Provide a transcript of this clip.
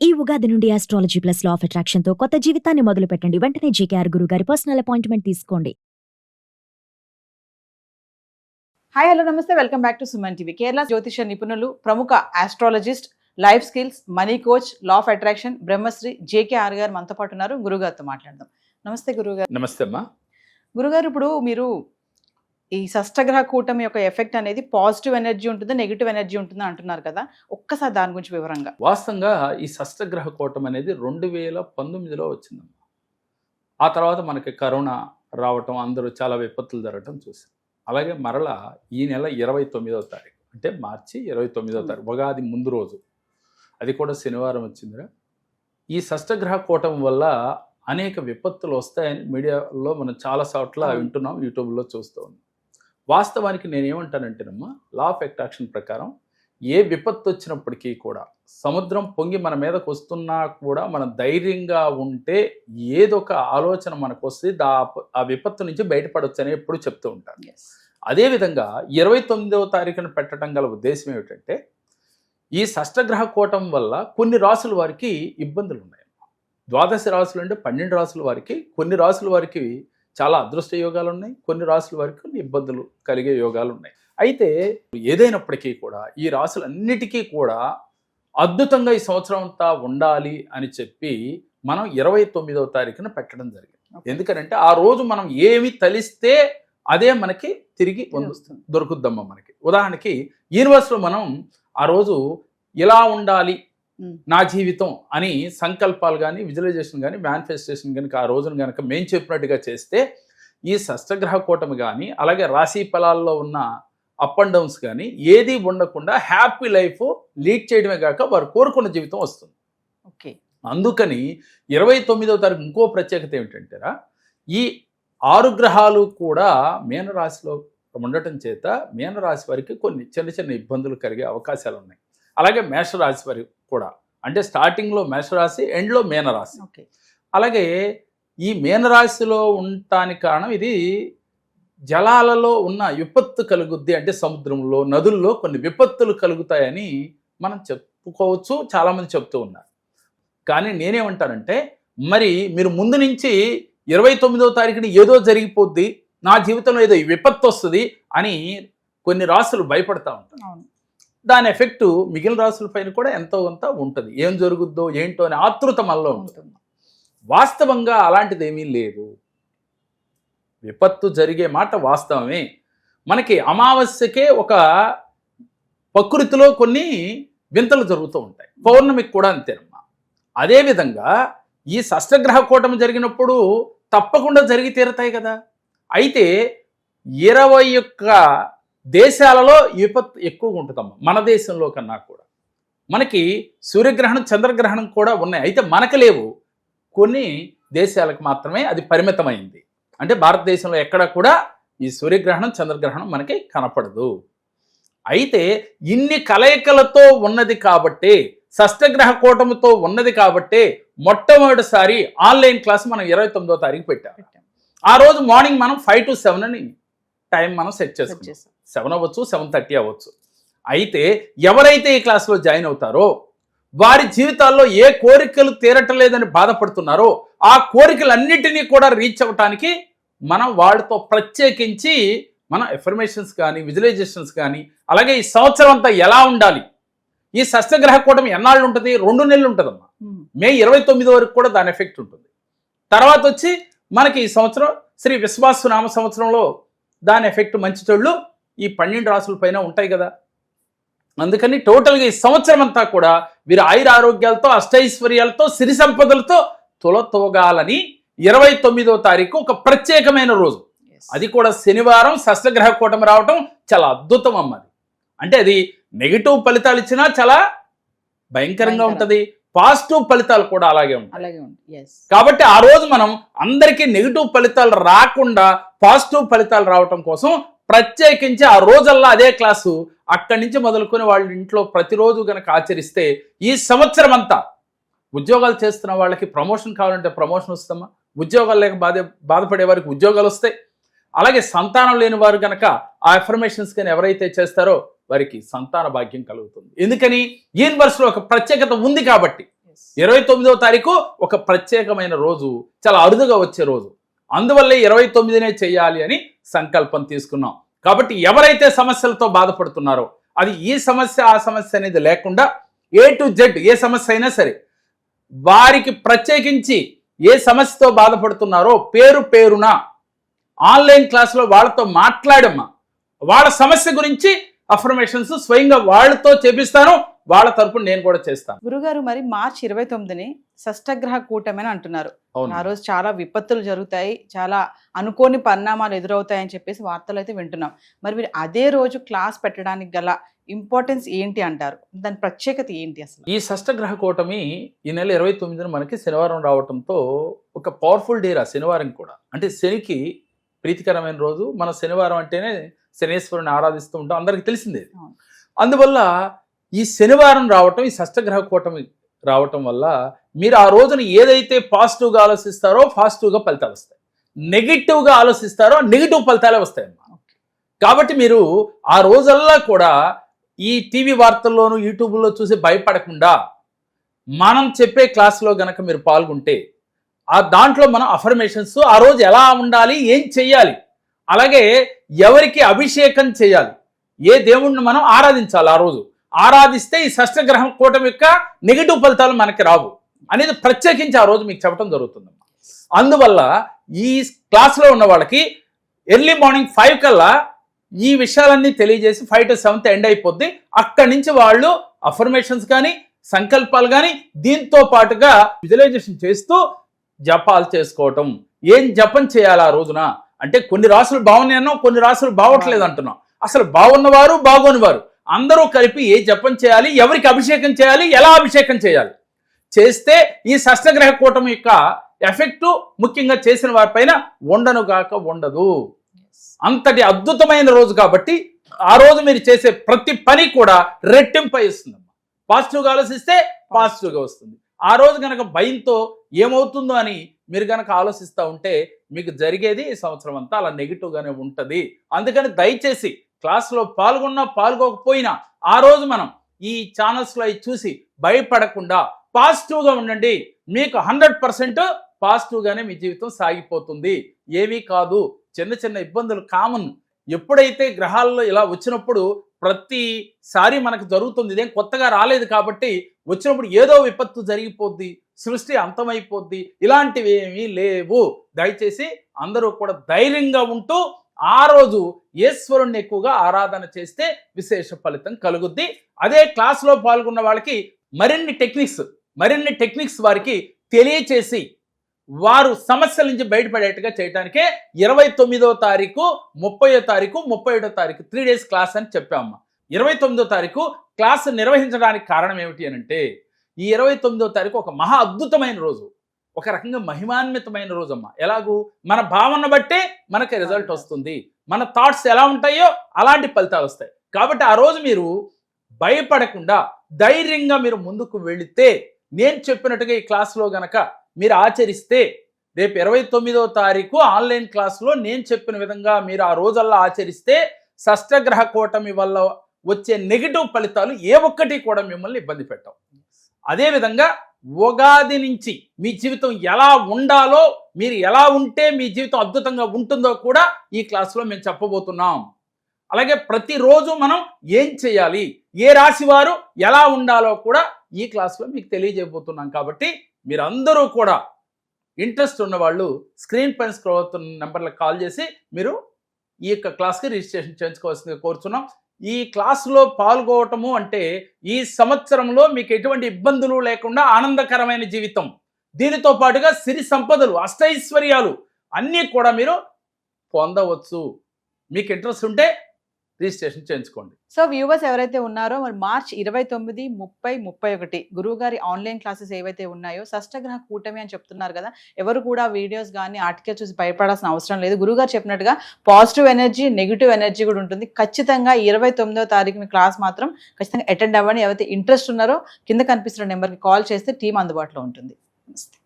ఈ ఉగాది నుండి astrology plus law of attraction తో కొత్త జీవితాన్ని మొదలు పెట్టండి. వెంటనే జేకేఆర్ గురువు గారి పర్సనల్ అపాయింట్మెంట్ తీసుకోండి. హాయ్ హలో నమస్తే, welcome back to Suman TV. Kerala జ్యోతిష నిపుణులు, ప్రముఖ astrologist, life skills, money coach, law of attraction Brahmashri JKR గారు మనతో పాటు ఉన్నారు. గురుగారితో మాట్లాడదాం. నమస్తే గురుగారు. నమస్తే అమ్మా. గురుగారు, ఇప్పుడు మీరు ఈ షష్టగ్రహ కూటమి యొక్క ఎఫెక్ట్ అనేది పాజిటివ్ ఎనర్జీ ఉంటుందా, నెగిటివ్ ఎనర్జీ ఉంటుందా అంటున్నారు కదా, ఒక్కసారి దాని గురించి వివరంగా. వాస్తవంగా ఈ షష్టగ్రహ కూటమి అనేది 2019లో వచ్చిందమ్మా. ఆ తర్వాత మనకి కరోనా రావటం, అందరూ చాలా విపత్తులు జరగటం చూసాం. అలాగే మరలా ఈ నెల 29వ తారీఖు, అంటే మార్చి 29వ తారీఖు, ఉగాది ముందు రోజు, అది కూడా శనివారం వచ్చిందిరా. ఈ షష్టగ్రహ కూటమి వల్ల అనేక విపత్తులు వస్తాయని మీడియాలో మనం చాలా చోట్ల వింటున్నాం, యూట్యూబ్లో చూస్తూ ఉన్నాం. వాస్తవానికి నేనేమంటానంటేనమ్మా, లా ఆఫ్ అట్రాక్షన్ ప్రకారం ఏ విపత్తు వచ్చినప్పటికీ కూడా, సముద్రం పొంగి మన మీదకు వస్తున్నా కూడా మనం ధైర్యంగా ఉంటే ఏదో ఒక ఆలోచన మనకు వస్తే ఆ విపత్తు నుంచి బయటపడవచ్చు అని ఎప్పుడు చెప్తూ ఉంటాను. అదేవిధంగా 29వ తారీఖున పెట్టడం గల ఉద్దేశం ఏమిటంటే, ఈ షష్టగ్రహ కూటం వల్ల కొన్ని రాసుల వారికి ఇబ్బందులు ఉన్నాయి. ద్వాదశ రాసులు అంటే 12 రాసుల వారికి, కొన్ని రాసుల వారికి చాలా అదృష్ట యోగాలు ఉన్నాయి, కొన్ని రాసుల వారికి కొన్ని ఇబ్బందులు కలిగే యోగాలు ఉన్నాయి. అయితే ఏదైనప్పటికీ కూడా ఈ రాసులన్నిటికీ కూడా అద్భుతంగా ఈ సంవత్సరం అంతా ఉండాలి అని చెప్పి మనం 29వ తారీఖున పెట్టడం జరిగింది. ఎందుకంటే ఆ రోజు మనం ఏమి తలిస్తే అదే మనకి తిరిగి దొరుకుద్దమ్మా. మనకి ఉదాహరణకి యూనివర్స్లో మనం ఆ రోజు ఇలా ఉండాలి నా జీవితం అని సంకల్పాలు కానీ, విజువలైజేషన్ కానీ, మేనిఫెస్టేషన్ కనుక ఆ రోజున కనుక మేము చెప్పినట్టుగా చేస్తే, ఈ షష్టగ్రహ కూటమి కానీ, అలాగే రాశి ఫలాల్లో ఉన్న అప్ అండ్ డౌన్స్ కానీ ఏది ఉండకుండా హ్యాపీ లైఫ్ లీడ్ చేయడమే కాక వారు కోరుకున్న జీవితం వస్తుంది. ఓకే. అందుకని 29వ తారీఖు ఇంకో ప్రత్యేకత ఏమిటంటేరా, ఈ 6 గ్రహాలు కూడా మీనరాశిలో ఉండటం చేత మీనరాశి వారికి కొన్ని చిన్న చిన్న ఇబ్బందులు కలిగే అవకాశాలు ఉన్నాయి. అలాగే మేషరాశి వారికి కూడా, అంటే స్టార్టింగ్లో మేషరాశి, ఎండ్లో మీనరాశి. అలాగే ఈ మీనరాశిలో ఉండటానికి కారణం, ఇది జలాలలో ఉన్న విపత్తు కలుగుద్ది, అంటే సముద్రంలో, నదుల్లో కొన్ని విపత్తులు కలుగుతాయని మనం చెప్పుకోవచ్చు, చాలామంది చెప్తూ ఉన్నారు. కానీ నేనేమంటానంటే, మరి మీరు ముందు నుంచి 29వ తారీఖుని ఏదో జరిగిపోద్ది, నా జీవితంలో ఏదో విపత్తు వస్తుంది అని కొన్ని రాసులు భయపడతా ఉంటారు. దాని ఎఫెక్ట్ మిగిలిన రాసుల పైన కూడా ఎంతో కొంత ఉంటుంది. ఏం జరుగుద్దో ఏంటో అని ఆతృత మనలో ఉంటుంది. వాస్తవంగా అలాంటిది ఏమీ లేదు. విపత్తు జరిగే మాట వాస్తవమే. మనకి అమావాస్యకే ఒక ప్రకృతిలో కొన్ని వింతలు జరుగుతూ ఉంటాయి, పౌర్ణమికి కూడా అంతేనమ్మా. అదేవిధంగా ఈ షష్టగ్రహ కూటమి జరిగినప్పుడు తప్పకుండా జరిగి తీరుతాయి కదా. అయితే 21 దేశాలలో విపత్తు ఎక్కువగా ఉంటుందమ్మా, మన దేశంలో కన్నా కూడా. మనకి సూర్యగ్రహణం, చంద్రగ్రహణం కూడా ఉన్నాయి, అయితే మనకు లేవు. కొన్ని దేశాలకు మాత్రమే అది పరిమితమైంది. అంటే భారతదేశంలో ఎక్కడ కూడా ఈ సూర్యగ్రహణం, చంద్రగ్రహణం మనకి కనపడదు. అయితే ఇన్ని కలయికలతో ఉన్నది కాబట్టి, షష్టగ్రహ కూటమితో ఉన్నది కాబట్టి, మొట్టమొదటిసారి ఆన్లైన్ క్లాస్ మనం 29వ తారీఖు పెట్టాం. ఆ రోజు మార్నింగ్ మనం 5 to 7 అని టైం మనం సెట్ చేసుకుంటాం. 7 అవ్వచ్చు, 7:30 అవ్వచ్చు. అయితే ఎవరైతే ఈ క్లాస్లో జాయిన్ అవుతారో వారి జీవితాల్లో ఏ కోరికలు తీరటలేదని బాధపడుతున్నారో ఆ కోరికలన్నిటినీ కూడా రీచ్ అవ్వటానికి మనం వాటితో ప్రత్యేకించి మన ఎఫర్మేషన్స్ కానీ, విజువలైజేషన్స్ కానీ, అలాగే ఈ సంవత్సరం అంతా ఎలా ఉండాలి, ఈ షష్టగ్రహ కూటమి ఎన్నాళ్ళు ఉంటుంది, 2 నెలలు ఉంటుందమ్మా. మే 29 వరకు కూడా దాని ఎఫెక్ట్ ఉంటుంది. తర్వాత వచ్చి మనకి ఈ సంవత్సరం శ్రీ విశ్వాసు నామ సంవత్సరంలో దాని ఎఫెక్ట్ మంచి చెడులు ఈ 12 రాసుల పైన ఉంటాయి కదా. అందుకని టోటల్గా ఈ సంవత్సరం అంతా కూడా వీరు ఆయుర ఆరోగ్యాలతో, అష్టైశ్వర్యాలతో, సిరి సంపదలతో తొలతోగాలని 29వ తారీఖు ఒక ప్రత్యేకమైన రోజు. అది కూడా శనివారం, షష్టగ్రహ కూటమి రావటం చాలా అద్భుతం అమ్మది. అంటే అది నెగిటివ్ ఫలితాలు ఇచ్చినా చాలా భయంకరంగా ఉంటుంది, పాజిటివ్ ఫలితాలు కూడా అలాగే ఉంటాయి. కాబట్టి ఆ రోజు మనం అందరికీ నెగిటివ్ ఫలితాలు రాకుండా పాజిటివ్ ఫలితాలు రావటం కోసం ప్రత్యేకించి ఆ రోజల్లా అదే క్లాసు అక్కడి నుంచి మొదలుకొని వాళ్ళ ఇంట్లో ప్రతిరోజు గనక ఆచరిస్తే ఈ సంవత్సరం అంతా ఉద్యోగాలు చేస్తున్న వాళ్ళకి ప్రమోషన్ కావాలంటే ప్రమోషన్ వస్తామా, ఉద్యోగాలు లేక బాధపడే వారికి ఉద్యోగాలు వస్తాయి. అలాగే సంతానం లేని వారు గనక ఆ అఫర్మేషన్స్ కానీ ఎవరైతే చేస్తారో వారికి సంతాన భాగ్యం కలుగుతుంది. ఎందుకని యూనివర్స్లో ఒక ప్రత్యేకత ఉంది కాబట్టి. 29వ తారీఖు ఒక ప్రత్యేకమైన రోజు, చాలా అరుదుగా వచ్చే రోజు. అందువల్లే 29నే చేయాలి అని సంకల్పం తీసుకున్నాం. కాబట్టి ఎవరైతే సమస్యలతో బాధపడుతున్నారో, అది ఈ సమస్య ఆ సమస్య అనేది లేకుండా A to Z ఏ సమస్య అయినా సరే, వారికి ప్రత్యేకించి ఏ సమస్యతో బాధపడుతున్నారో పేరు పేరున ఆన్లైన్ క్లాసులో వాళ్ళతో మాట్లాడమ్మా, వాళ్ళ సమస్య గురించి అఫర్మేషన్స్ స్వయంగా వాళ్ళతో చేపిస్తాను, వాళ్ళ తరపున నేను కూడా చేస్తాను. గురుగారు, మరి మార్చి 29ని షష్టగ్రహ కూటమి అని అంటున్నారు. అవును. ఆ రోజు చాలా విపత్తులు జరుగుతాయి, చాలా అనుకోని పరిణామాలు ఎదురవుతాయని చెప్పేసి వార్తలు అయితే వింటున్నాం. మరి మీరు అదే రోజు క్లాస్ పెట్టడానికి గల ఇంపార్టెన్స్ ఏంటి అంటారు? దాని ప్రత్యేకత ఏంటి అసలు? ఈ షష్టగ్రహ కూటమి ఈ నెల 29న మనకి శనివారం రావడంతో ఒక పవర్ఫుల్ డేరా శనివారం కూడా. అంటే శనికి ప్రీతికరమైన రోజు. మన శనివారం అంటేనే శనేశ్వరుని ఆరాధిస్తూ ఉంటాం, అందరికీ తెలిసిందే. అందువల్ల ఈ శనివారం రావటం, ఈ షష్టగ్రహ కూటమి రావటం వల్ల మీరు ఆ రోజున ఏదైతే పాజిటివ్గా ఆలోచిస్తారో పాజిటివ్గా ఫలితాలు వస్తాయి, నెగిటివ్గా ఆలోచిస్తారో నెగిటివ్ ఫలితాలే వస్తాయమ్మా. కాబట్టి మీరు ఆ రోజల్లా కూడా ఈ టీవీ వార్తల్లోనూ యూట్యూబ్లో చూసి భయపడకుండా మనం చెప్పే క్లాస్లో గనక మీరు పాల్గొంటే, ఆ దాంట్లో మనం అఫర్మేషన్స్ ఆ రోజు ఎలా ఉండాలి, ఏం చెయ్యాలి, అలాగే ఎవరికి అభిషేకం చేయాలి, ఏ దేవుణ్ణి మనం ఆరాధించాలి, ఆ రోజు ఆరాధిస్తే ఈ షష్టగ్రహం కూటమి యొక్క నెగిటివ్ ఫలితాలు మనకి రావు అనేది ప్రత్యేకించి ఆ రోజు మీకు చెప్పడం జరుగుతుంది. అందువల్ల ఈ క్లాస్లో ఉన్న వాళ్ళకి ఎర్లీ మార్నింగ్ 5 కల్లా ఈ విషయాలన్నీ తెలియజేసి 5 to 7 ఎండ్ అయిపోద్ది. అక్కడి నుంచి వాళ్ళు అఫర్మేషన్స్ కానీ సంకల్పాలు కానీ దీంతో పాటుగా విజువలైజేషన్ చేస్తూ జపాలు చేసుకోవటం. ఏం జపం చేయాలి ఆ రోజున అంటే, కొన్ని రాసులు బాగున్నాయి అన్నాం, కొన్ని రాసులు బాగోట్లేదు అంటున్నాం. అసలు బాగున్నవారు బాగోని వారు అందరూ కలిపి ఏ జపం చేయాలి, ఎవరికి అభిషేకం చేయాలి, ఎలా అభిషేకం చేయాలి చేస్తే ఈ షష్టగ్రహ కూటమి యొక్క ఎఫెక్టు ముఖ్యంగా చేసిన వారిపైన ఉండనుగాక ఉండదు. అంతటి అద్భుతమైన రోజు కాబట్టి ఆ రోజు మీరు చేసే ప్రతి పని కూడా రెట్టింపై ఇస్తుందమ్మా. పాజిటివ్గా ఆలోచిస్తే పాజిటివ్గా వస్తుంది. ఆ రోజు కనుక భయంతో ఏమవుతుందో అని మీరు కనుక ఆలోచిస్తూ ఉంటే మీకు జరిగేది ఈ సంవత్సరం అంతా అలా నెగిటివ్గానే ఉంటుంది. అందుకని దయచేసి క్లాస్లో పాల్గొన్నా పాల్గొకపోయినా ఆ రోజు మనం ఈ ఛానల్స్లో చూసి భయపడకుండా పాజిటివ్గా ఉండండి. మీకు 100% పాజిటివ్గానే మీ జీవితం సాగిపోతుంది. ఏమీ కాదు, చిన్న చిన్న ఇబ్బందులు కామన్. ఎప్పుడైతే గ్రహాల్లో ఇలా వచ్చినప్పుడు ప్రతిసారి మనకు జరుగుతుంది, ఇదేం కొత్తగా రాలేదు కాబట్టి వచ్చినప్పుడు ఏదో విపత్తు జరిగిపోద్ది, సృష్టి అంతమైపోద్ది, ఇలాంటివి ఏమీ లేవు. దయచేసి అందరూ కూడా ధైర్యంగా ఉంటూ ఆ రోజు ఈశ్వరుణ్ణి ఎక్కువగా ఆరాధన చేస్తే విశేష ఫలితం కలుగుద్ది. అదే క్లాస్లో పాల్గొన్న వాళ్ళకి మరిన్ని టెక్నిక్స్ వారికి తెలియచేసి వారు సమస్యల నుంచి బయటపడేట్టుగా చేయడానికే 29వ తారీఖు 30వ తారీఖు 31వ తారీఖు 3 days క్లాస్ అని చెప్పామమ్మా. 29వ తారీఖు క్లాస్ నిర్వహించడానికి కారణం ఏమిటి అని అంటే, ఈ 29వ తారీఖు ఒక మహా అద్భుతమైన రోజు, ఒక రకంగా మహిమాన్వితమైన రోజు అమ్మా. ఎలాగూ మన భావన బట్టే మనకి రిజల్ట్ వస్తుంది, మన థాట్స్ ఎలా ఉంటాయో అలాంటి ఫలితాలు వస్తాయి. కాబట్టి ఆ రోజు మీరు భయపడకుండా ధైర్యంగా మీరు ముందుకు వెళితే, నేను చెప్పినట్టుగా ఈ క్లాస్లో గనక మీరు ఆచరిస్తే, రేపు 29వ తారీఖు ఆన్లైన్ క్లాస్లో నేను చెప్పిన విధంగా మీరు ఆ రోజల్లా ఆచరిస్తే షష్టగ్రహ కూటమి వల్ల వచ్చే నెగిటివ్ ఫలితాలు ఏ ఒక్కటి కూడా మిమ్మల్ని ఇబ్బంది పెట్టవు. అదేవిధంగా ఉగాది నుంచి మీ జీవితం ఎలా ఉండాలో, మీరు ఎలా ఉంటే మీ జీవితం అద్భుతంగా ఉంటుందో కూడా ఈ క్లాస్లో మేము చెప్పబోతున్నాం. అలాగే ప్రతిరోజు మనం ఏం చేయాలి, ఏ రాశి వారు ఎలా ఉండాలో కూడా ఈ క్లాస్లో మీకు తెలియజేయబోతున్నాం. కాబట్టి మీరందరూ కూడా ఇంట్రెస్ట్ ఉన్నవాళ్ళు స్క్రీన్ పైన స్క్రోల్ అవుతున్న నెంబర్లకు కాల్ చేసి మీరు ఈ యొక్క క్లాస్కి రిజిస్ట్రేషన్ చేయించుకోవాల్సిందిగా కోరుతున్నాం. ఈ క్లాసులో పాల్గొనటము అంటే ఈ సంవత్సరంలో మీకు ఎటువంటి ఇబ్బందులు లేకుండా ఆనందకరమైన జీవితం, దీనితో పాటుగా సిరి సంపదలు, అష్టైశ్వర్యాలు అన్నీ కూడా మీరు పొందవచ్చు. మీకు ఇంట్రెస్ట్ ఉంటే రిజిస్ట్రేషన్ చేయించుకోండి. సో వ్యూవర్స్ ఎవరైతే ఉన్నారో, మరి మార్చ్ 29, 30, 31 గురువు గారి ఆన్లైన్ క్లాసెస్ ఏవైతే ఉన్నాయో షష్టగ్రహ కూటమి అని చెప్తున్నారు కదా, ఎవరు కూడా వీడియోస్ కానీ ఆర్టికల్ చూసి భయపడాల్సిన అవసరం లేదు. గురువు గారు చెప్పినట్టుగా పాజిటివ్ ఎనర్జీ, నెగిటివ్ ఎనర్జీ కూడా ఉంటుంది. ఖచ్చితంగా 29వ తారీఖు మీ క్లాస్ మాత్రం ఖచ్చితంగా అటెండ్ అవ్వండి. ఎవరైతే ఇంట్రెస్ట్ ఉన్నారో కింద కనిపిస్తున్న నెంబర్కి కాల్ చేస్తే టీం అందుబాటులో ఉంటుంది. నమస్తే.